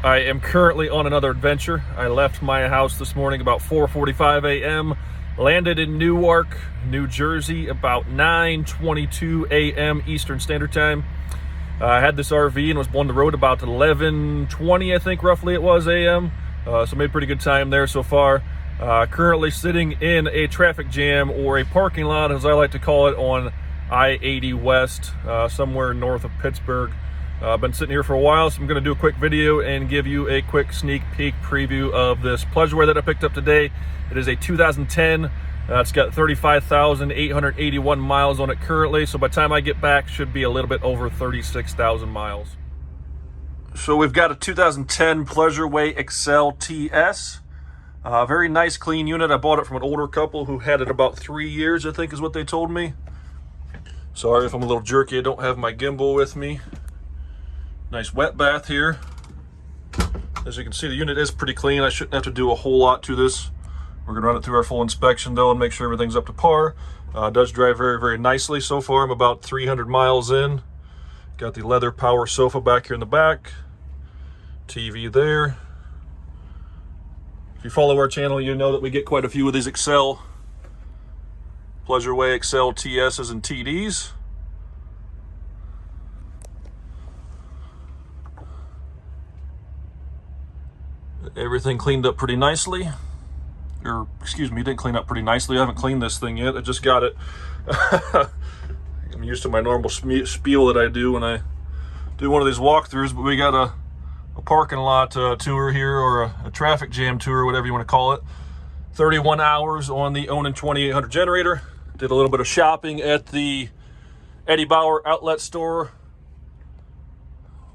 I am currently on another adventure. I left my house this morning about 4:45 a.m., landed in Newark, New Jersey about 9:22 a.m. Eastern Standard Time. I had this RV and was on the road about 11:20, I think roughly it was, a.m. So made pretty good time there so far. Currently sitting in a traffic jam, or a parking lot as I like to call it, on I-80 West, somewhere north of Pittsburgh. I've been sitting here for a while, so I'm going to do a quick video and give you a quick sneak peek preview of this Pleasureway that I picked up today. It is a 2010. It's got 35,881 miles on it currently, so by the time I get back, should be a little bit over 36,000 miles. So we've got a 2010 Pleasureway Excel TS. Very nice, clean unit. I bought it from an older couple who had it about 3 years, I think is what they told me. Sorry if I'm a little jerky, I don't have my gimbal with me. Nice wet bath here. As you can see, the unit is pretty clean. I shouldn't have to do a whole lot to this. We're gonna run it through our full inspection though and make sure everything's up to par. It does drive very, very nicely so far. I'm about 300 miles in. Got the leather power sofa back here in the back. TV there. If you follow our channel, you know that we get quite a few of these Excel, Pleasureway Excel TSs and TDs. Everything cleaned up pretty nicely. Or, excuse me, didn't clean up pretty nicely. I haven't cleaned this thing yet. I just got it. I'm used to my normal spiel that I do when I do one of these walkthroughs, but we got a parking lot tour here, or a traffic jam tour, whatever you want to call it. 31 hours on the Onan 2800 generator. Did a little bit of shopping at the Eddie Bauer outlet store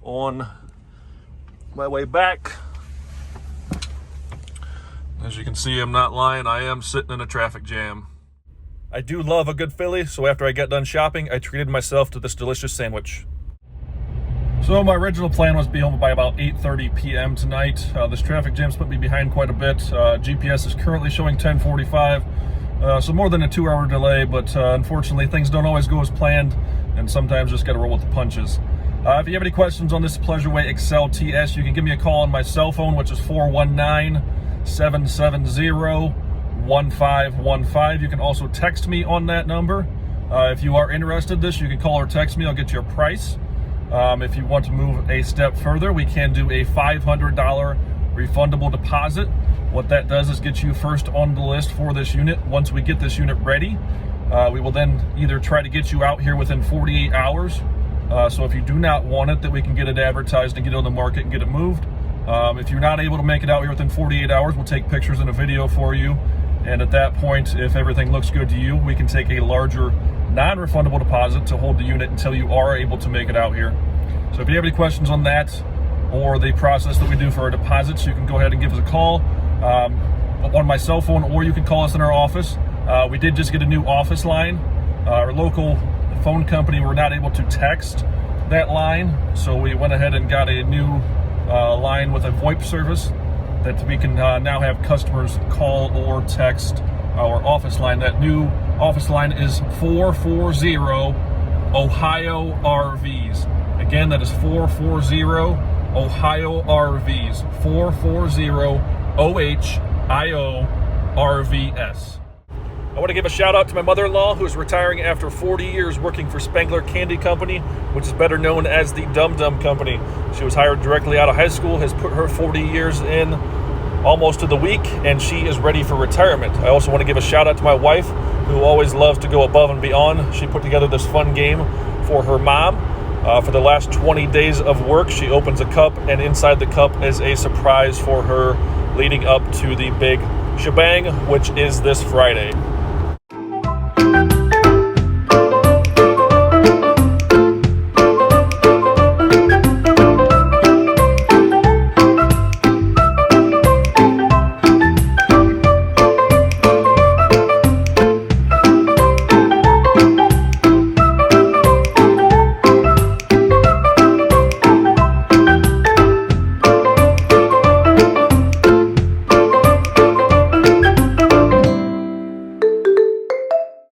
on my way back. As you can see, I'm not lying, I am sitting in a traffic jam. I do love a good Philly, so after I got done shopping, I treated myself to this delicious sandwich. So my original plan was to be home by about 8:30 p.m. tonight. This traffic jam's put me behind quite a bit. GPS is currently showing 10:45, so more than a 2-hour delay, but unfortunately things don't always go as planned, and sometimes just gotta roll with the punches. If you have any questions on this Pleasureway Excel TS, you can give me a call on my cell phone, which is 419-770-1515. You can also text me on that number. If you are interested in this, you can call or text me. I'll get you a price. If you want to move a step further, we can do a $500 refundable deposit. What that does is get you first on the list for this unit. Once we get this unit ready, we will then either try to get you out here within 48 hours. So if you do not want it, that we can get it advertised and get it on the market and get it moved. If you're not able to make it out here within 48 hours, we'll take pictures and a video for you. And at that point, if everything looks good to you, we can take a larger non-refundable deposit to hold the unit until you are able to make it out here. So if you have any questions on that or the process that we do for our deposits, you can go ahead and give us a call on my cell phone, or you can call us in our office. We did just get a new office line. Our local phone company were not able to text that line, so we went ahead and got a new line with a VoIP service that we can now have customers call or text our office line. That new office line is 440 Ohio RVs. Again, that is 440 Ohio RVs. 440 OHIO RVS. I want to give a shout out to my mother-in-law, who is retiring after 40 years working for Spangler Candy Company, which is better known as the Dum Dum Company. She was hired directly out of high school, has put her 40 years in almost to the week, and she is ready for retirement. I also want to give a shout out to my wife, who always loves to go above and beyond. She put together this fun game for her mom. For the last 20 days of work, she opens a cup, and inside the cup is a surprise for her leading up to the big shebang, which is this Friday.